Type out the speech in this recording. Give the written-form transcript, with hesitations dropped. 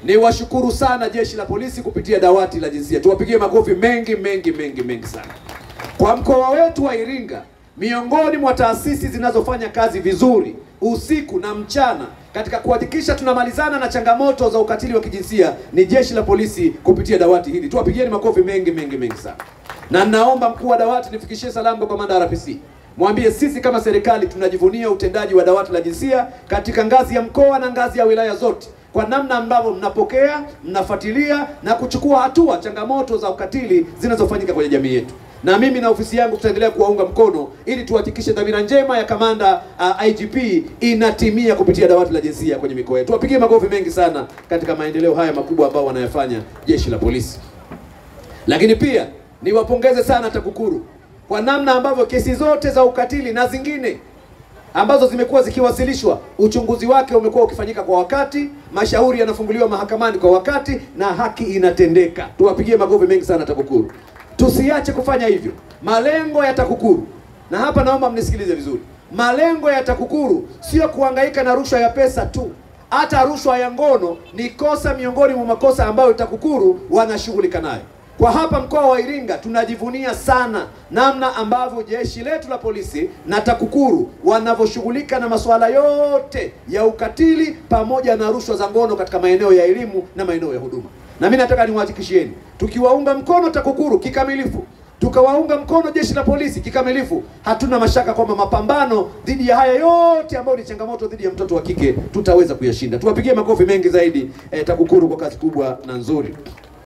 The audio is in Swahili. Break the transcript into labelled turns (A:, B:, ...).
A: Ni washukuru sana jeshi la polisi kupitia dawati la jinsia. Tuwapigie makofi mengi sana. Kwa mkoa wetu wa Iringa, miongoni mwa taasisi zinazofanya kazi vizuri usiku na mchana katika kuhakikisha tunamalizana na changamoto za ukatili wa kijinsia ni jeshi la polisi kupitia dawati hili. Tuwapigieni makofi mengi sana. Na naomba mkuu wa dawati nifikishie salamu kwa kamanda RPC. Mwambie sisi kama serikali tunajivunia utendaji wa dawati la jinsia katika ngazi ya mkoa na ngazi ya wilaya zote, kwa namna ambavyo mnapokea, mnafuatilia na kuchukua hatua changamoto za ukatili zinazofanyika kwenye jamii yetu. Na mimi na ofisi yangu tutaendelea kuwaunga mkono ili tuhakikishe dhamira njema ya kamanda IGP inatimia kupitia dawati la jinsia kwenye mikoa yetu. Tuwapigie makofi mengi sana katika maendeleo haya makubwa ambao wanayafanya jeshi la polisi. Lakini pia niwapongeze sana TAKUKURU kwa namna ambavyo kesi zote za ukatili na zingine ambazo zimekuwa zikiwasilishwa, uchunguzi wake umekuwa ukifanyika kwa wakati, mashauri yanafunguliwa mahakamani kwa wakati na haki inatendeka. Tuwapigie makofi mengi sana TAKUKURU. Tusiache kufanya hivyo. Malengo ya TAKUKURU, na hapa naomba mnisikilize vizuri, malengo ya TAKUKURU sio kuhangaika na rushwa ya pesa tu. Hata rushwa ya ngono ni kosa miongoni mwa makosa ambayo TAKUKURU wanashughulika nayo. Kwa hapa mkoa wa Iringa tunajivunia sana namna ambavyo jeshi letu la polisi na TAKUKURU wanavyoshughulika na masuala yote ya ukatili pamoja na rushwa za ngono katika maeneo ya elimu na maeneo ya huduma. Na mimi nataka niwahakikishieni, tukiwaunga mkono TAKUKURU kikamilifu, tukawaunga mkono jeshi la polisi kikamilifu, hatuna mashaka kwamba mapambano dhidi ya haya yote ambayo ni changamoto dhidi ya mtoto wa kike tutaweza kuyashinda. Tuwapigie makofi mengi zaidi TAKUKURU kwa kazi kubwa na nzuri.